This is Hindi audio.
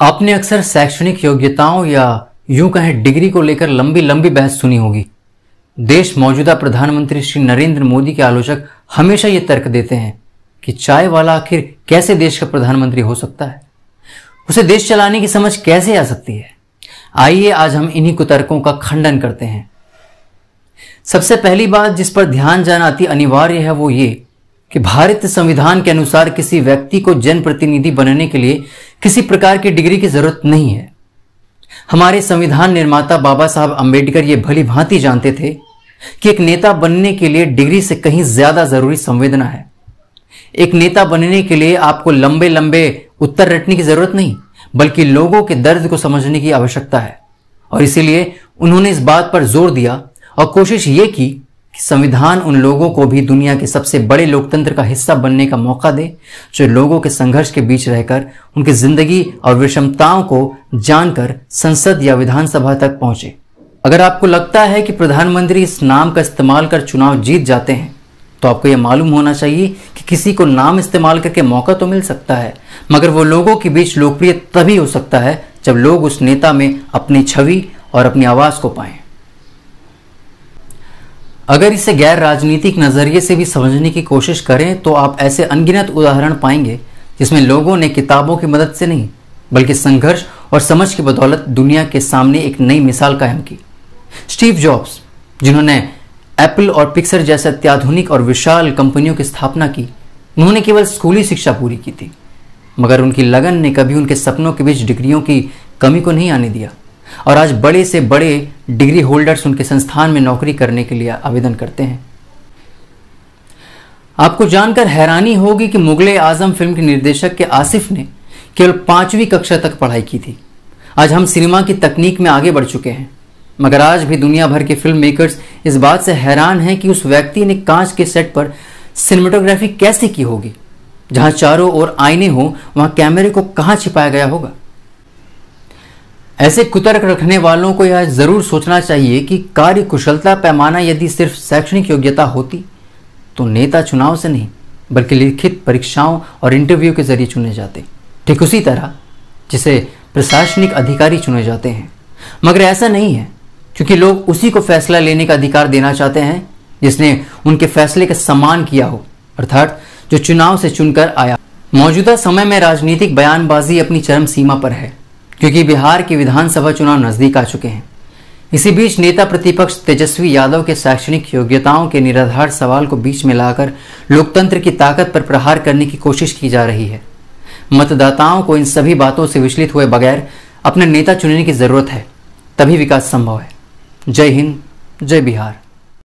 आपने अक्सर शैक्षणिक योग्यताओं या यूं कहें डिग्री को लेकर लंबी लंबी बहस सुनी होगी। देश मौजूदा प्रधानमंत्री श्री नरेंद्र मोदी के आलोचक हमेशा ये तर्क देते हैं कि चाय वाला आखिर कैसे देश का प्रधानमंत्री हो सकता है, उसे देश चलाने की समझ कैसे आ सकती है। आइए आज हम इन्हीं कुतर्कों का खंडन करते हैं। सबसे पहली बात जिस पर ध्यान जाना अति अनिवार्य है वो ये कि भारतीय संविधान के अनुसार किसी व्यक्ति को जनप्रतिनिधि बनने के लिए किसी प्रकार की डिग्री की जरूरत नहीं है। हमारे संविधान निर्माता बाबा साहब अंबेडकर ये भली भांति जानते थे कि एक नेता बनने के लिए डिग्री से कहीं ज्यादा जरूरी संवेदना है। एक नेता बनने के लिए आपको लंबे लंबे उत्तर रटने की जरूरत नहीं, बल्कि लोगों के दर्द को समझने की आवश्यकता है। और इसीलिए उन्होंने इस बात पर जोर दिया और कोशिश ये की कि संविधान उन लोगों को भी दुनिया के सबसे बड़े लोकतंत्र का हिस्सा बनने का मौका दे जो लोगों के संघर्ष के बीच रहकर उनकी जिंदगी और विषमताओं को जानकर संसद या विधानसभा तक पहुंचे। अगर आपको लगता है कि प्रधानमंत्री इस नाम का इस्तेमाल कर चुनाव जीत जाते हैं तो आपको यह मालूम होना चाहिए कि किसी को नाम इस्तेमाल करके मौका तो मिल सकता है, मगर वो लोगों के बीच लोकप्रिय तभी हो सकता है जब लोग उस नेता में अपनी छवि और अपनी आवाज को पाएं। अगर इसे गैर राजनीतिक नजरिए से भी समझने की कोशिश करें तो आप ऐसे अनगिनत उदाहरण पाएंगे जिसमें लोगों ने किताबों की मदद से नहीं बल्कि संघर्ष और समझ की बदौलत दुनिया के सामने एक नई मिसाल कायम की। स्टीव जॉब्स, जिन्होंने एप्पल और पिक्सर जैसे अत्याधुनिक और विशाल कंपनियों की स्थापना की, उन्होंने केवल स्कूली शिक्षा पूरी की थी, मगर उनकी लगन ने कभी उनके सपनों के बीच डिग्रियों की कमी को नहीं आने दिया। और आज बड़े से बड़े डिग्री होल्डर्स उनके संस्थान में नौकरी करने के लिए आवेदन करते हैं। आपको जानकर हैरानी होगी कि मुगले आजम फिल्म के निर्देशक के आसिफ ने केवल 5वीं कक्षा तक पढ़ाई की थी। आज हम सिनेमा की तकनीक में आगे बढ़ चुके हैं, मगर आज भी दुनिया भर के फिल्म मेकर्स इस बात से हैरान हैं कि उस व्यक्ति ने कांच के सेट पर सिनेमेटोग्राफी कैसे की होगी। जहां चारों ओर आईने हो वहां कैमरे को कहां छिपाया गया होगा। ऐसे कुतर्क रखने वालों को यह जरूर सोचना चाहिए कि कार्य कुशलता पैमाना यदि सिर्फ शैक्षणिक योग्यता होती तो नेता चुनाव से नहीं बल्कि लिखित परीक्षाओं और इंटरव्यू के जरिए चुने जाते, ठीक उसी तरह जिसे प्रशासनिक अधिकारी चुने जाते हैं। मगर ऐसा नहीं है, क्योंकि लोग उसी को फैसला लेने का अधिकार देना चाहते हैं जिसने उनके फैसले का सम्मान किया हो, अर्थात जो चुनाव से चुनकर आया। मौजूदा समय में राजनीतिक बयानबाजी अपनी चरम सीमा पर है, क्योंकि बिहार के विधानसभा चुनाव नजदीक आ चुके हैं। इसी बीच नेता प्रतिपक्ष तेजस्वी यादव के शैक्षणिक योग्यताओं के निराधार सवाल को बीच में लाकर लोकतंत्र की ताकत पर प्रहार करने की कोशिश की जा रही है। मतदाताओं को इन सभी बातों से विचलित हुए बगैर अपने नेता चुनने की जरूरत है, तभी विकास संभव है। जय हिंद, जय बिहार।